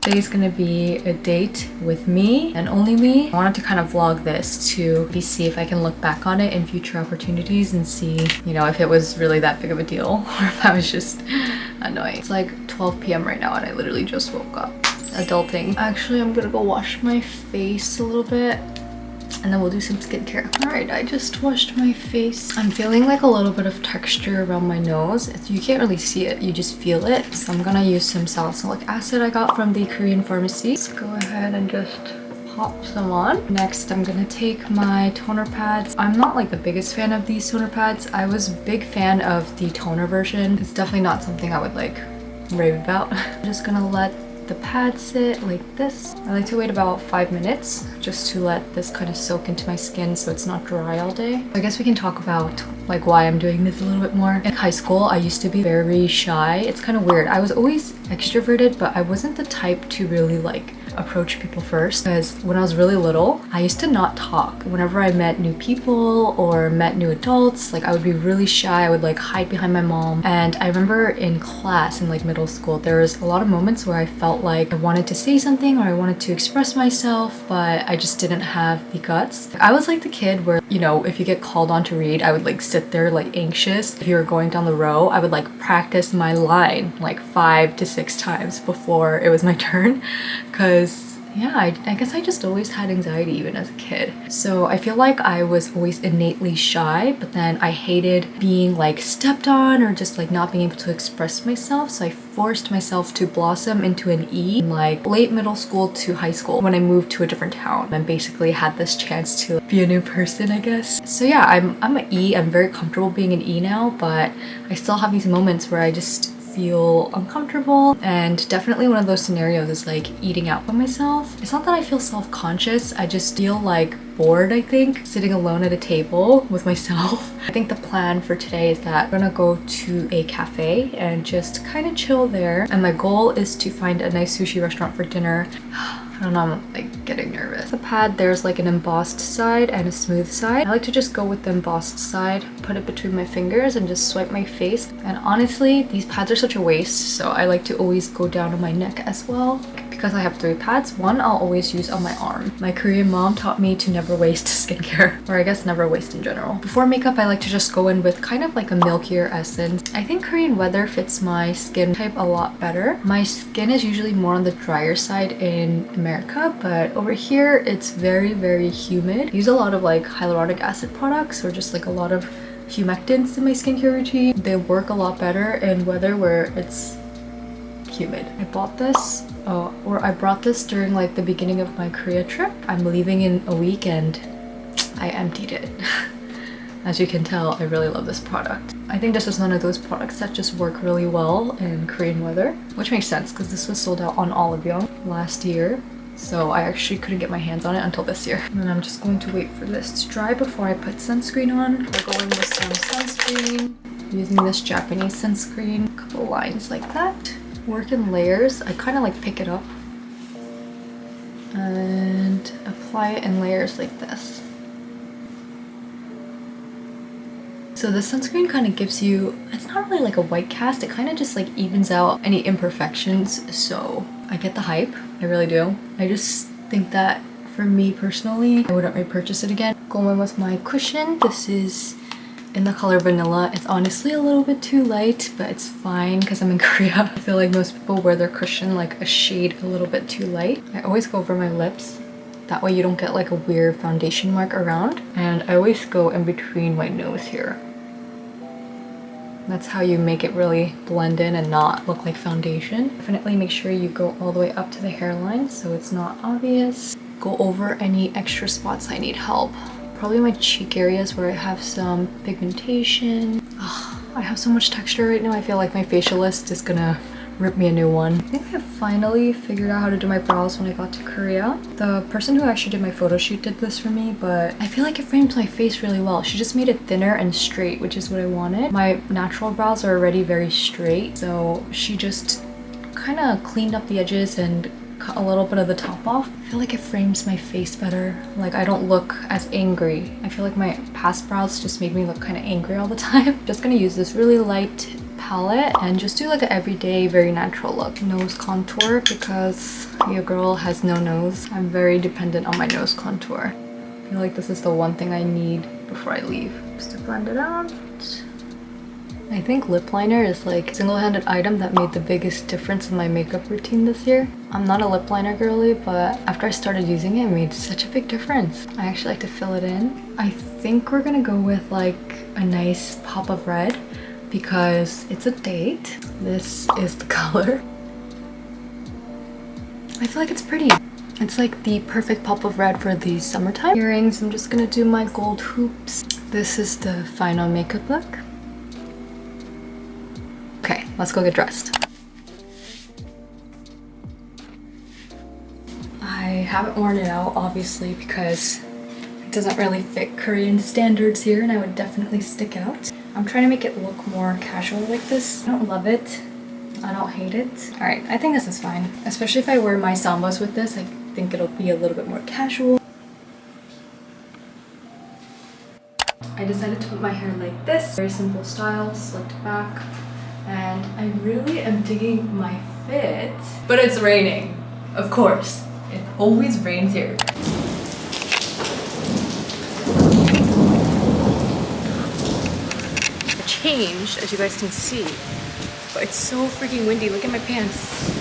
today is gonna be a date with me and only me. I wanted to kind of vlog this to see if I can look back on it in future opportunities and see, you know, if it was really that big of a deal or if I was just annoying. It's like 12 p.m. right now and I literally just woke up. Adulting. Actually, I'm gonna go wash my face a little bit and then we'll do some skincare. All right, I just washed my face. I'm feeling like a little bit of texture around my nose. You can't really see it, you just feel it. So I'm gonna use some salicylic acid I got from the Korean pharmacy. Let's go ahead and just pop some on. Next, I'm gonna take my toner pads. I'm not like the biggest fan of these toner pads. I was a big fan of the toner version. It's definitely not something I would like rave about. I'm just gonna let the pad sit like this. I like to wait about 5 minutes just to let this kind of soak into my skin so it's not dry all day. I guess we can talk about like why I'm doing this a little bit more. In high school, I used to be very shy. It's kind of weird. I was always extroverted, but I wasn't the type to really like approach people first, because when I was really little, I used to not talk. Whenever I met new people or met new adults, like I would be really shy. I would like hide behind my mom. And I remember in class in like middle school, there was a lot of moments where I felt like I wanted to say something or I wanted to express myself, but I just didn't have the guts. I was like the kid where, you know, if you get called on to read, I would like sit there like anxious. If you were going down the row, I would like practice my line like 5 to 6 times before it was my turn, because yeah, I guess I just always had anxiety even as a kid. So I feel like I was always innately shy, but then I hated being like stepped on or just like not being able to express myself. So I forced myself to blossom into an E in like late middle school to high school when I moved to a different town and basically had this chance to be a new person, I guess. So yeah, I'm an E. I'm very comfortable being an E now, but I still have these moments where I just feel uncomfortable, and definitely one of those scenarios is like eating out by myself. It's not that I feel self-conscious, I just feel like bored, I think, sitting alone at a table with myself. I think the plan for today is that we're gonna go to a cafe and just kind of chill there, and my goal is to find a nice sushi restaurant for dinner. I don't know, I'm like getting nervous. The pad, there's like an embossed side and a smooth side. I like to just go with the embossed side, put it between my fingers and just swipe my face. And honestly, these pads are such a waste, so I like to always go down on my neck as well. Because I have 3 pads, one I'll always use on my arm. My Korean mom taught me to never waste skincare, or I guess never waste in general. Before makeup, I like to just go in with kind of like a milkier essence. I think Korean weather fits my skin type a lot better. My skin is usually more on the drier side in America, but over here it's very, very humid. I use a lot of like hyaluronic acid products or just like a lot of humectants in my skincare routine. They work a lot better in weather where it's humid. I bought this or I brought this during like the beginning of my Korea trip. I'm leaving in a week and I emptied it. As you can tell, I really love this product. I think this is one of those products that just work really well in Korean weather, which makes sense because this was sold out on Olive Young last year. So I actually couldn't get my hands on it until this year. And then I'm just going to wait for this to dry before I put sunscreen on. I'll go in with some sunscreen. Using this Japanese sunscreen, a couple lines like that. Work in layers. I kind of like pick it up and apply it in layers like this. So the sunscreen kind of gives you, it's not really like a white cast, it kind of just like evens out any imperfections. So I get the hype, I really do. I just think that for me personally, I wouldn't repurchase it again. Going with my cushion, this is in the color Vanilla. It's honestly a little bit too light, but it's fine because I'm in Korea. I feel like most people wear their cushion like a shade a little bit too light. I always go over my lips. That way you don't get like a weird foundation mark around. And I always go in between my nose here. That's how you make it really blend in and not look like foundation. Definitely make sure you go all the way up to the hairline so it's not obvious. Go over any extra spots I need help. Probably my cheek areas where I have some pigmentation. Ugh, I have so much texture right now. I feel like my facialist is gonna rip me a new one. I think I finally figured out how to do my brows when I got to Korea. The person who actually did my photo shoot did this for me, but I feel like it frames my face really well. She just made it thinner and straight, which is what I wanted. My natural brows are already very straight, so she just kind of cleaned up the edges and cut a little bit of the top off. I feel like it frames my face better. Like I don't look as angry. I feel like my past brows just made me look kind of angry all the time. Just gonna use this really light palette and just do like an everyday, very natural look. Nose contour because your girl has no nose. I'm very dependent on my nose contour. I feel like this is the one thing I need before I leave. Just to blend it out. I think lip liner is like a single-handed item that made the biggest difference in my makeup routine this year. I'm not a lip liner girly, but after I started using it, it made such a big difference. I actually like to fill it in. I think we're gonna go with like a nice pop of red because it's a date. This is the color. I feel like it's pretty. It's like the perfect pop of red for the summertime. Earrings, I'm just gonna do my gold hoops. This is the final makeup look. Okay, let's go get dressed. I haven't worn it out, obviously, because it doesn't really fit Korean standards here and I would definitely stick out. I'm trying to make it look more casual like this. I don't love it. I don't hate it. All right, I think this is fine. Especially if I wear my sambas with this, I think it'll be a little bit more casual. I decided to put my hair like this. Very simple style, slicked back. And I really am digging my fit. But it's raining, of course. It always rains here. I changed, as you guys can see. But it's so freaking windy. Look at my pants.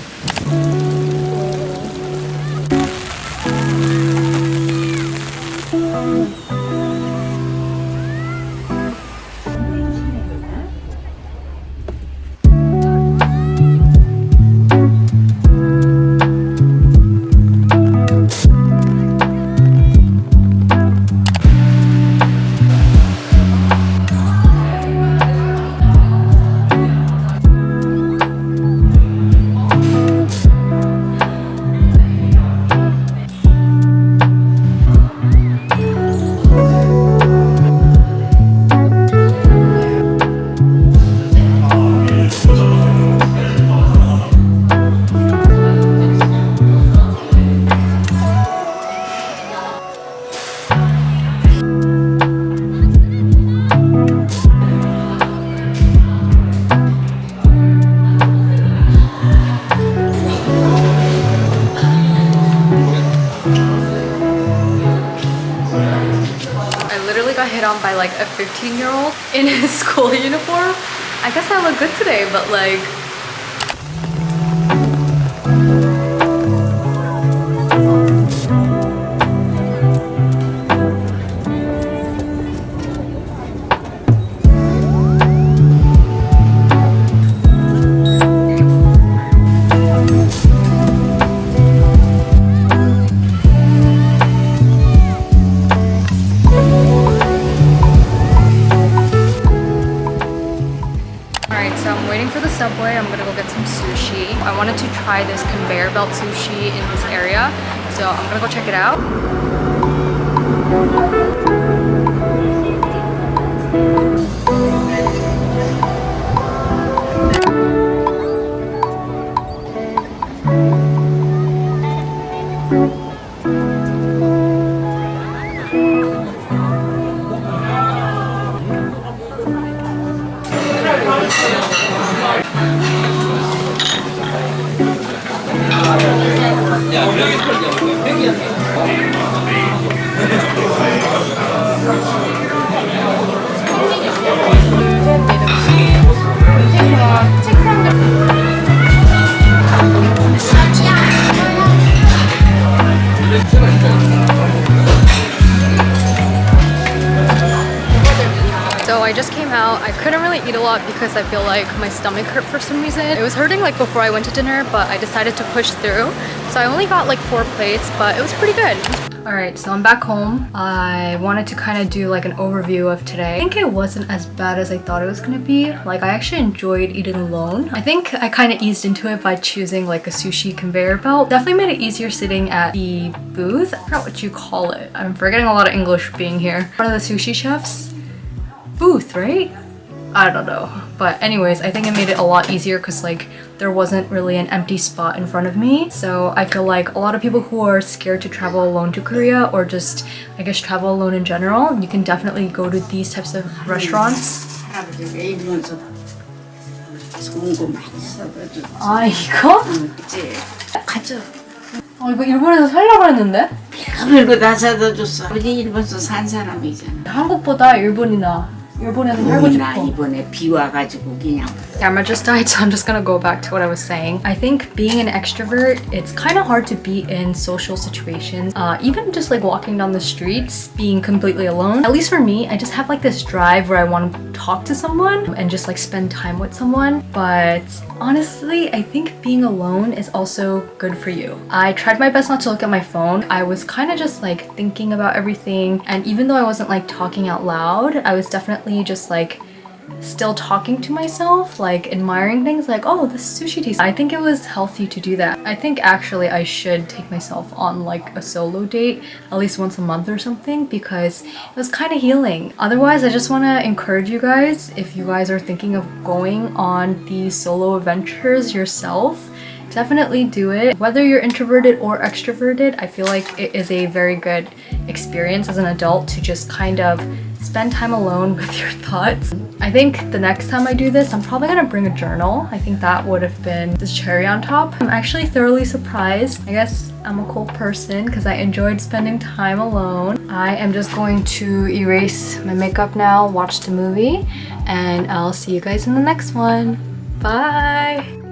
Hit on by like a 15-year-old in his school uniform. I guess I look good today, but like Subway. I'm gonna go get some sushi. I wanted to try this conveyor belt sushi in this area, so I'm gonna go check it out. So I just came out. I couldn't really eat a lot because I feel like my stomach hurt for some reason. It was hurting like before I went to dinner, but I decided to push through. So I only got like 4 plates, but it was pretty good. Alright, so I'm back home. I wanted to kind of do like an overview of today. I think it wasn't as bad as I thought it was gonna be. Like, I actually enjoyed eating alone. I think I kind of eased into it by choosing like a sushi conveyor belt. Definitely made it easier sitting at the booth. I forgot what you call it. I'm forgetting a lot of English being here. One of the sushi chefs. Booth, right? I don't know. But anyways, I think it made it a lot easier because like there wasn't really an empty spot in front of me. So I feel like a lot of people who are scared to travel alone to Korea, or just I guess travel alone in general, you can definitely go to these types of restaurants. 좋은 거 많이 사다 줬지. 아, 이거? 응, 그치. 가져. 이거 일본에서 살려고 했는데? 별거 다 사다 줬어. 우리 일본에서 산 사람이잖아. 한국보다 일본에서 살고 우리나 싶어. 이번에 비 와가지고 그냥. Camera just died, so I'm just gonna go back to what I was saying. I think being an extrovert, it's kind of hard to be in social situations. Even just like walking down the streets, being completely alone. At least for me, I just have like this drive where I want to talk to someone and just like spend time with someone. But honestly, I think being alone is also good for you. I tried my best not to look at my phone. I was kind of just like thinking about everything. And even though I wasn't like talking out loud, I was definitely just like still talking to myself, like admiring things like, oh, this sushi tastes. I think it was healthy to do that. I think actually I should take myself on like a solo date at least once a month or something because it was kind of healing. Otherwise, I just want to encourage you guys, if you guys are thinking of going on these solo adventures yourself, definitely do it. Whether you're introverted or extroverted, I feel like it is a very good experience as an adult to just kind of spend time alone with your thoughts. I think the next time I do this, I'm probably gonna bring a journal. I think that would have been the cherry on top. I'm actually thoroughly surprised. I guess I'm a cool person because I enjoyed spending time alone. I am just going to erase my makeup now, watch the movie, and I'll see you guys in the next one. Bye!